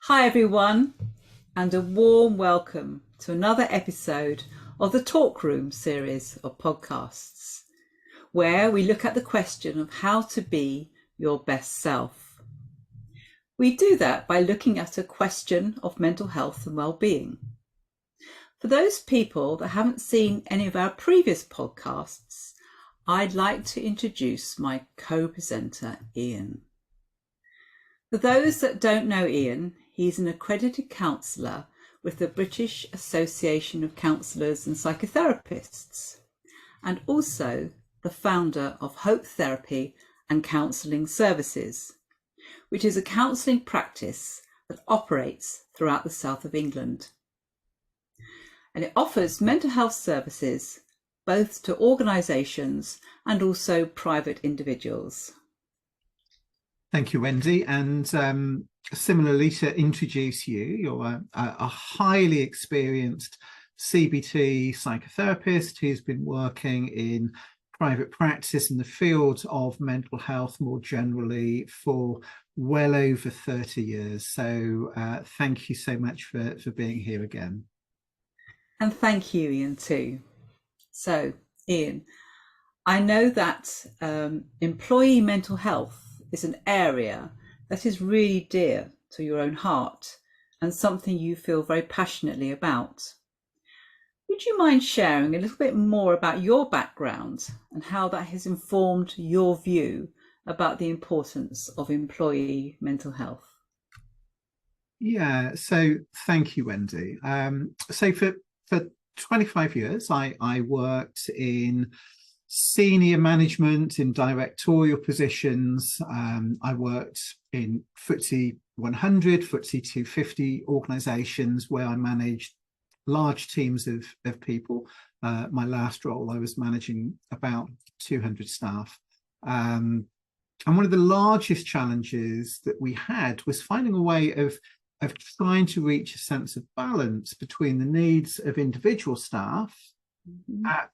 Hi everyone, and a warm welcome to another episode of the Talk Room series of podcasts, where we look at the question of how to be your best self. We do that by looking at a question of mental health and well-being. For those people that haven't seen any of our previous podcasts, I'd like to introduce my co-presenter, Ian. For those that don't know Ian, he's an accredited counsellor with the British Association of Counsellors and Psychotherapists, and also the founder of Hope Therapy and Counselling Services, which is a counselling practice that operates throughout the south of England. And it offers mental health services both to organisations and also private individuals. Thank you, Wendy. And similarly, to introduce you, you're a highly experienced CBT psychotherapist who's been working in private practice in the field of mental health more generally for well over 30 years. So thank you so much for being here again. And thank you, Ian, too. So, Ian, I know that employee mental health is an area that is really dear to your own heart and something you feel very passionately about. Would you mind sharing a little bit more about your background and how that has informed your view about the importance of employee mental health? Yeah, so thank you, Wendy. So for 25 years, I worked in senior management, in directorial positions. I worked in FTSE 100, FTSE 250 organisations where I managed large teams of people. My last role, I was managing about 200 staff. And one of the largest challenges that we had was finding a way of trying to reach a sense of balance between the needs of individual staff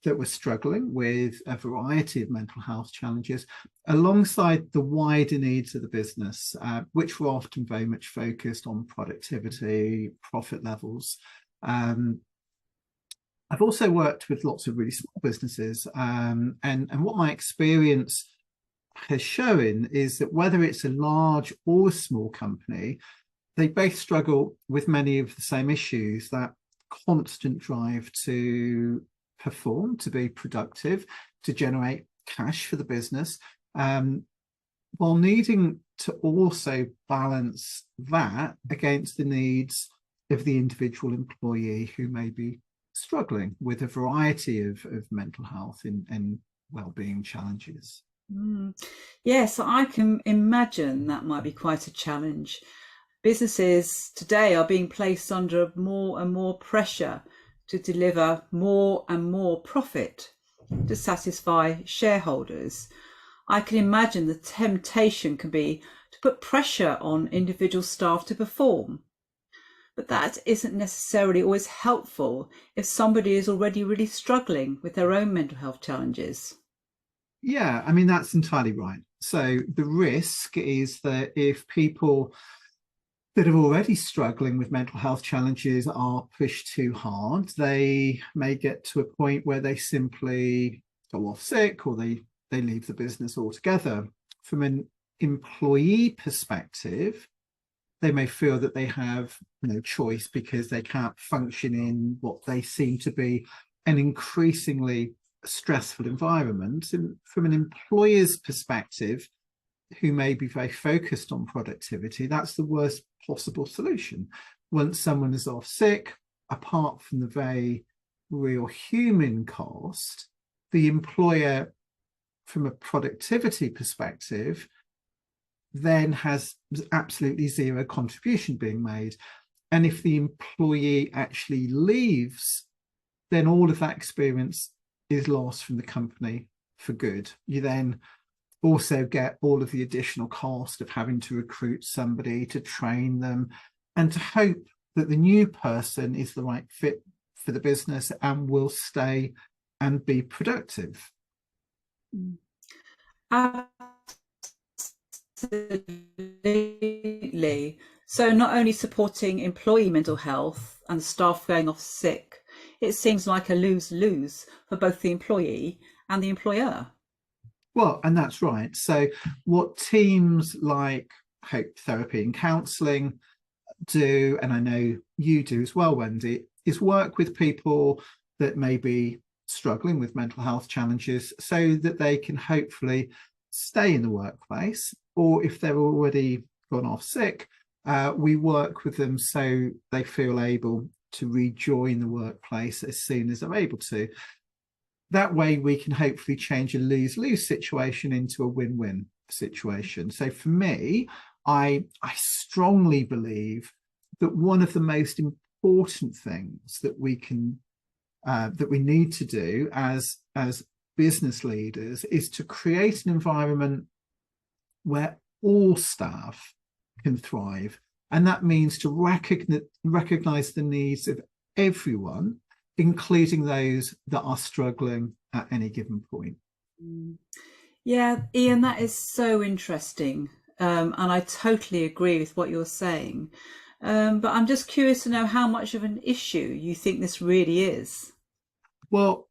that were struggling with a variety of mental health challenges, alongside the wider needs of the business, which were often very much focused on productivity, profit levels. I've also worked with lots of really small businesses, and what my experience has shown is that whether it's a large or a small company, they both struggle with many of the same issues, that constant drive to perform, to be productive, to generate cash for the business, while needing to also balance that against the needs of the individual employee who may be struggling with a variety of mental health and well-being challenges. Yes, I can imagine that might be quite a challenge. Businesses today are being placed under more and more pressure to deliver more and more profit to satisfy shareholders. I can imagine the temptation can be to put pressure on individual staff to perform. But that isn't necessarily always helpful if somebody is already really struggling with their own mental health challenges. Yeah, I mean, that's entirely right. So the risk is that if people that are already struggling with mental health challenges are pushed too hard, they may get to a point where they simply go off sick, or they leave the business altogether. From an employee perspective, they may feel that they have no choice because they can't function in what they seem to be an increasingly stressful environment. And from an employer's perspective, who may be very focused on productivity, that's the worst possible solution. Once someone is off sick, apart from the very real human cost, the employer, from a productivity perspective, then has absolutely zero contribution being made. And if the employee actually leaves, then all of that experience is lost from the company for good. You then also get all of the additional cost of having to recruit somebody, to train them, and to hope that the new person is the right fit for the business and will stay and be productive. Absolutely. So not only supporting employee mental health and staff going off sick, it seems like a lose-lose for both the employee and the employer. Well, and that's right. So what teams like Hope Therapy and Counselling do, and I know you do as well, Wendy, is work with people that may be struggling with mental health challenges so that they can hopefully stay in the workplace, or if they're already gone off sick, we work with them so they feel able to rejoin the workplace as soon as they're able to. That way we can hopefully change a lose-lose situation into a win-win situation. So for me, I strongly believe that one of the most important things that we can that we need to do as business leaders is to create an environment where all staff can thrive, and that means to recognize the needs of everyone, including those that are struggling at any given point. Yeah, Ian, that is so interesting. And I totally agree with what you're saying. But I'm just curious to know how much of an issue you think this really is. Well,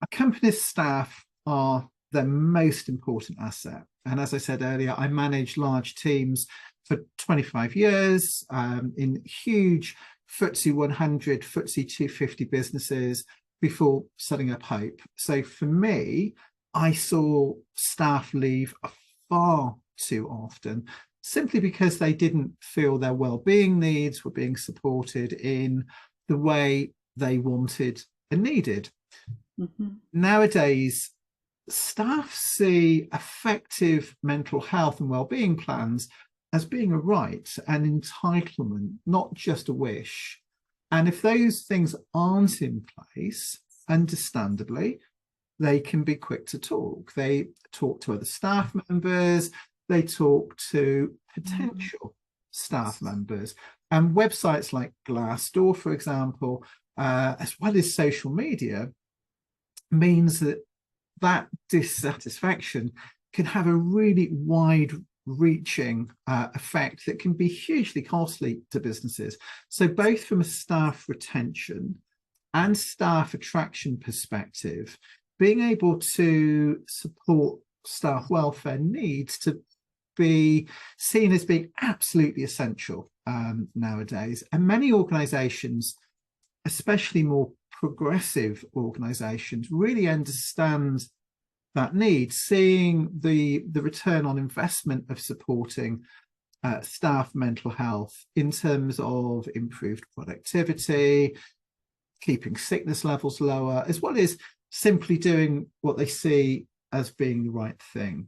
a company's staff are their most important asset. And as I said earlier, I manage large teams for 25 years in huge FTSE 100, FTSE 250 businesses before setting up Hope. So for me, I saw staff leave far too often simply because they didn't feel their well-being needs were being supported in the way they wanted and needed. Mm-hmm. Nowadays, staff see effective mental health and well-being plans as being a right, an entitlement, not just a wish. And if those things aren't in place, understandably, they can be quick to talk. They talk to other staff members, they talk to potential staff members. And websites like Glassdoor, for example, as well as social media, means that dissatisfaction can have a really wide-reaching effect that can be hugely costly to businesses. So both from a staff retention and staff attraction perspective, being able to support staff welfare needs to be seen as being absolutely essential nowadays. And many organisations, especially more progressive organisations, really understand that need, seeing the return on investment of supporting staff mental health in terms of improved productivity, keeping sickness levels lower, as well as simply doing what they see as being the right thing.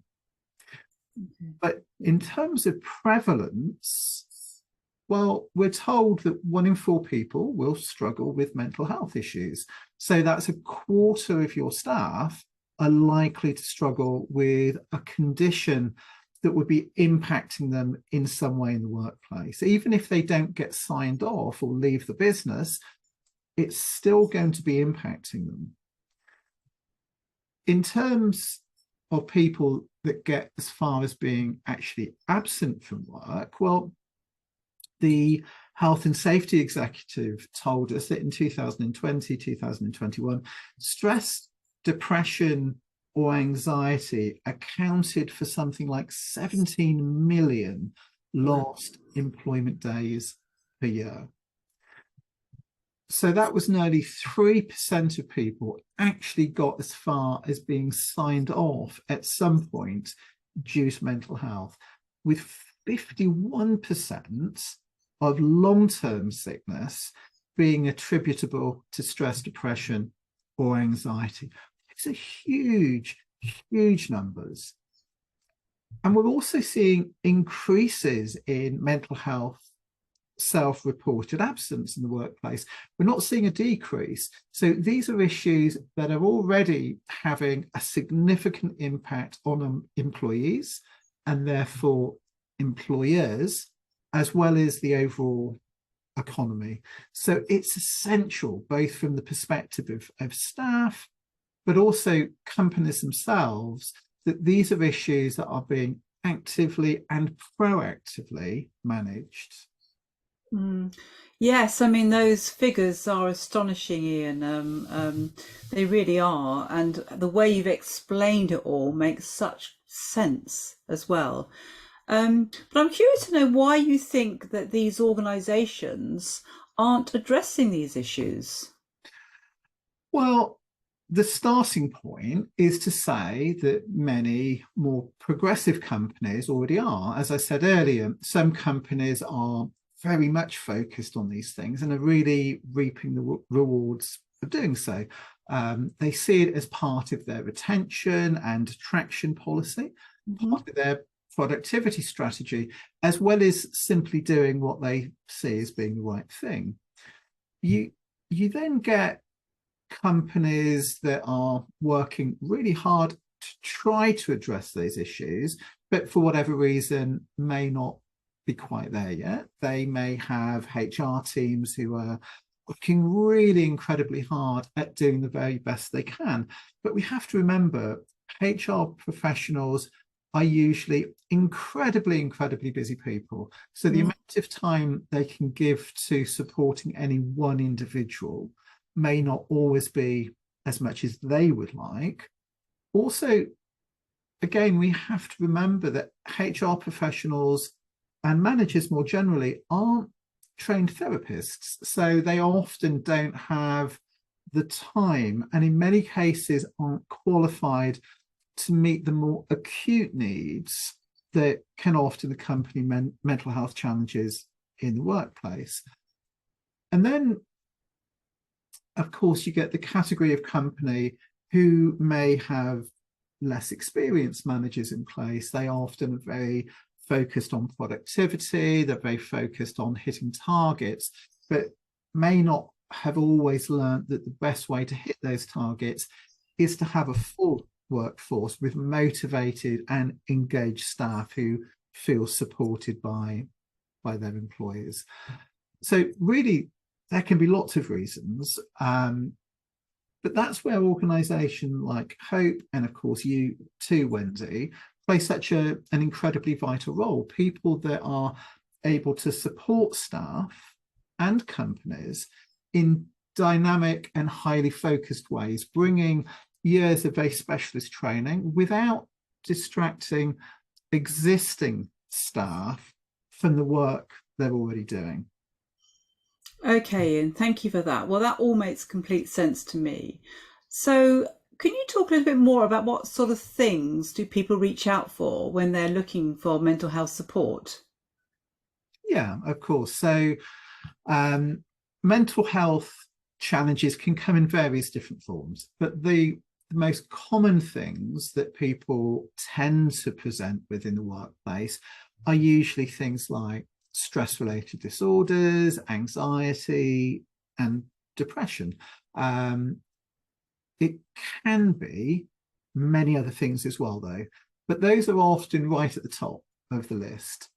Mm-hmm. But in terms of prevalence, well, we're told that 1 in 4 people will struggle with mental health issues. So that's a quarter of your staff are likely to struggle with a condition that would be impacting them in some way in the workplace. Even if they don't get signed off or leave the business, it's still going to be impacting them. In terms of people that get as far as being actually absent from work, well, the Health and Safety Executive told us that in 2020, 2021, stress, depression, or anxiety accounted for something like 17 million lost employment days per year. So that was nearly 3% of people actually got as far as being signed off at some point due to mental health, with 51% of long-term sickness being attributable to stress, depression, or anxiety. These are huge, huge numbers. And we're also seeing increases in mental health self-reported absence in the workplace. We're not seeing a decrease. So these are issues that are already having a significant impact on employees and therefore employers, as well as the overall economy. So it's essential, both from the perspective of staff, but also companies themselves, that these are issues that are being actively and proactively managed. Yes, I mean those figures are astonishing, Ian. They really are, and the way you've explained it all makes such sense as well. But I'm curious to know why you think that these organisations aren't addressing these issues. Well, the starting point is to say that many more progressive companies already are. As I said earlier, some companies are very much focused on these things and are really reaping the rewards of doing so. They see it as part of their retention and attraction policy, part of their productivity strategy, as well as simply doing what they see as being the right thing. You then get companies that are working really hard to try to address those issues, but for whatever reason may not be quite there yet. They may have HR teams who are working really incredibly hard at doing the very best they can. But we have to remember, HR professionals are usually incredibly busy people. So the amount of time they can give to supporting any one individual may not always be as much as they would like. Also, again, we have to remember that HR professionals and managers more generally aren't trained therapists. So they often don't have the time, and in many cases aren't qualified to meet the more acute needs that can often accompany mental health challenges in the workplace. And then, of course, you get the category of company who may have less experienced managers in place. They often are very focused on productivity, they're very focused on hitting targets, but may not have always learned that the best way to hit those targets is to have a full workforce with motivated and engaged staff who feel supported by their employers. So really, there can be lots of reasons, but that's where organisations like Hope, and of course you too, Wendy, play such an incredibly vital role. People that are able to support staff and companies in dynamic and highly focused ways, bringing years of very specialist training without distracting existing staff from the work they're already doing. Okay, Ian, thank you for that. Well, that all makes complete sense to me. So, can you talk a little bit more about what sort of things do people reach out for when they're looking for mental health support? Yeah, of course. So, mental health challenges can come in various different forms, but the most common things that people tend to present with in the workplace are usually things like stress-related disorders, anxiety, and depression. It can be many other things as well, though, but those are often right at the top of the list.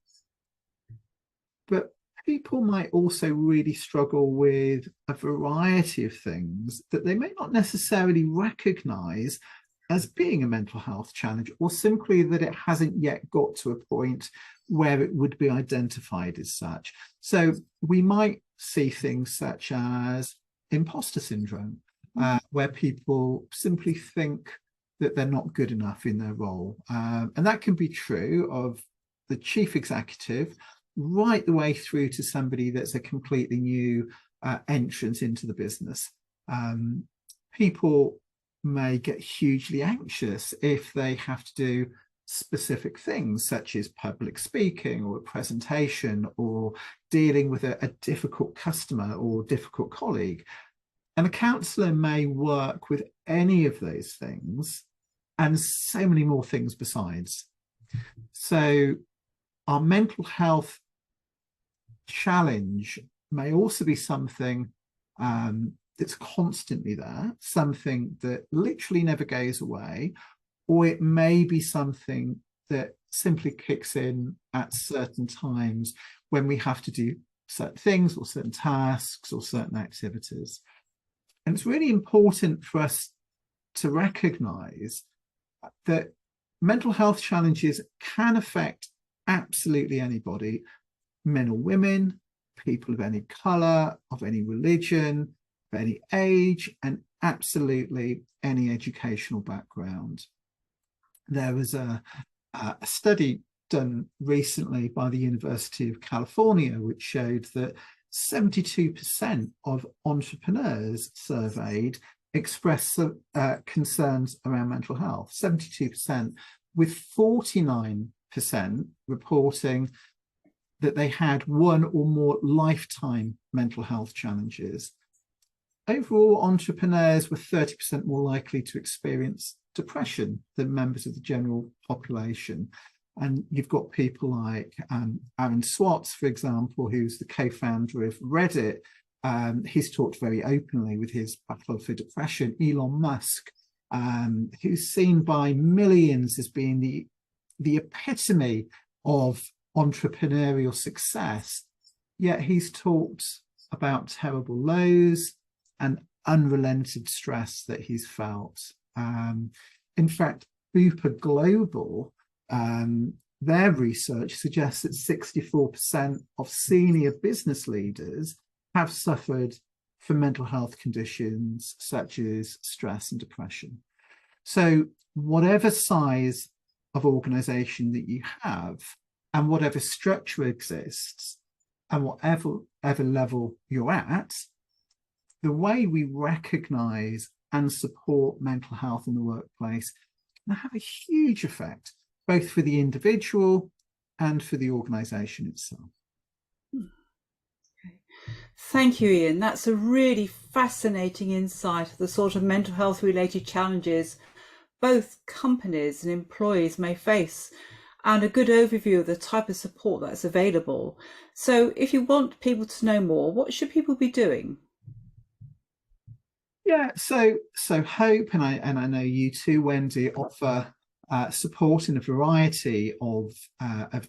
But people might also really struggle with a variety of things that they may not necessarily recognize as being a mental health challenge, or simply that it hasn't yet got to a point where it would be identified as such. So we might see things such as imposter syndrome, where people simply think that they're not good enough in their role. And that can be true of the chief executive right the way through to somebody that's a completely new entrance into the business. People may get hugely anxious if they have to do specific things such as public speaking or a presentation or dealing with a difficult customer or difficult colleague. And a counsellor may work with any of those things and so many more things besides. So our mental health challenge may also be something that's constantly there, something that literally never goes away, or it may be something that simply kicks in at certain times when we have to do certain things or certain tasks or certain activities. And it's really important for us to recognize that mental health challenges can affect absolutely anybody, men or women, people of any colour, of any religion, of any age, and absolutely any educational background. There was a study done recently by the University of California, which showed that 72% of entrepreneurs surveyed expressed concerns around mental health, 72%, with 49% reporting that they had one or more lifetime mental health challenges. Overall, entrepreneurs were 30% more likely to experience depression than members of the general population. And you've got people like Aaron Swartz, for example, who's the co-founder of Reddit. He's talked very openly with his battle for depression. Elon Musk, who's seen by millions as being the epitome of entrepreneurial success, yet he's talked about terrible lows and unrelented stress that he's felt. In fact, Bupa Global, their research suggests that 64% of senior business leaders have suffered from mental health conditions such as stress and depression. So whatever size of organization that you have, and whatever structure exists, and whatever level you're at, the way we recognize and support mental health in the workplace can have a huge effect, both for the individual and for the organization itself. Thank you, Ian. That's a really fascinating insight of the sort of mental health related challenges both companies and employees may face, and a good overview of the type of support that's available. So if you want people to know more, what should people be doing? Yeah, so Hope, and I know you too, Wendy, offer support in a variety of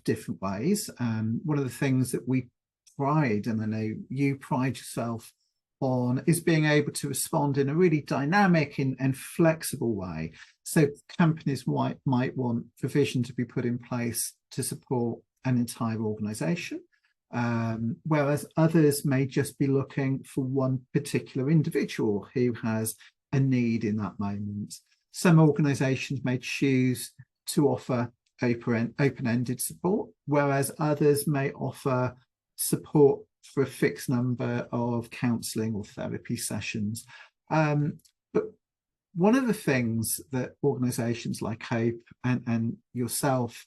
different ways. One of the things that we pride, and I know you pride yourself on, is being able to respond in a really dynamic and flexible way. So companies might want provision to be put in place to support an entire organization, whereas others may just be looking for one particular individual who has a need in that moment. Some organizations may choose to offer open-ended support, whereas others may offer support for a fixed number of counselling or therapy sessions. But one of the things that organisations like Hope and yourself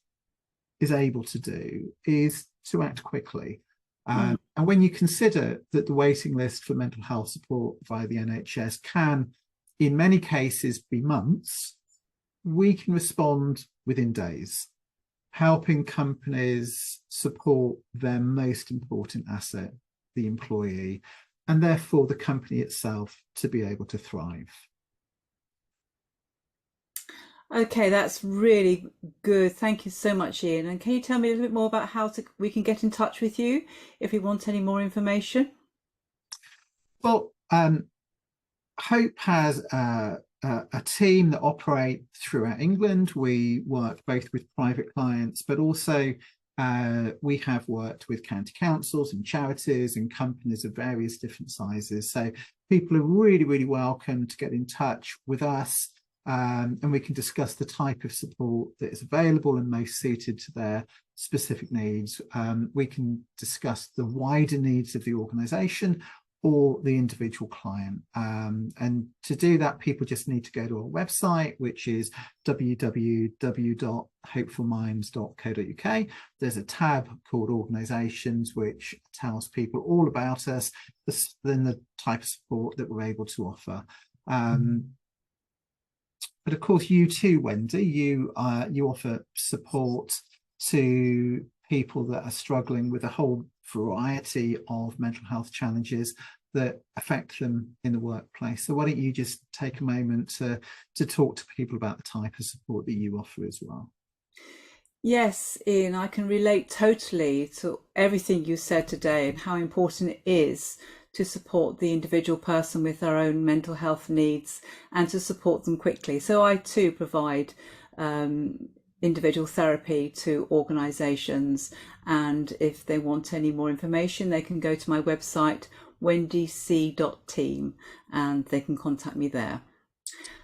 is able to do is to act quickly. And when you consider that the waiting list for mental health support via the NHS can, in many cases, be months, we can respond within days, helping companies support their most important asset, the employee, and therefore the company itself to be able to thrive. Okay, that's really good. Thank you so much, Ian. And can you tell me a little bit more about how we can get in touch with you if we want any more information? Well, Hope has a team that operate throughout England. We work both with private clients, but also we have worked with county councils and charities and companies of various different sizes. So people are really, really welcome to get in touch with us, and we can discuss the type of support that is available and most suited to their specific needs. We can discuss the wider needs of the organisation or the individual client. And to do that, people just need to go to our website, which is www.hopefulminds.co.uk. There's a tab called Organisations, which tells people all about us, then the type of support that we're able to offer. But of course, you too, Wendy, you offer support to people that are struggling with a whole variety of mental health challenges that affect them in the workplace. So why don't you just take a moment to talk to people about the type of support that you offer as well? Yes, Ian, I can relate totally to everything you said today and how important it is to support the individual person with their own mental health needs and to support them quickly. So I too provide individual therapy to organisations. And if they want any more information, they can go to my website, wendyc.team, and they can contact me there.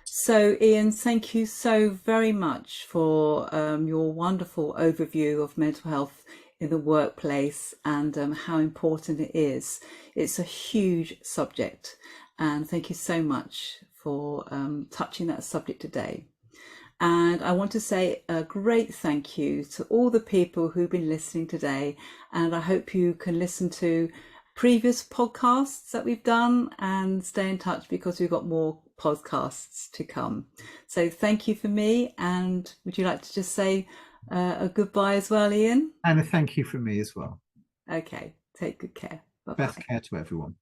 So, Ian, thank you so very much for your wonderful overview of mental health in the workplace and how important it is. It's a huge subject, and thank you so much for touching that subject today. And I want to say a great thank you to all the people who've been listening today, and I hope you can listen to previous podcasts that we've done and stay in touch because we've got more podcasts to come. So thank you for me, and would you like to just say a goodbye as well, Ian? And a thank you from me as well. Okay, take good care. Bye-bye. Best care to everyone.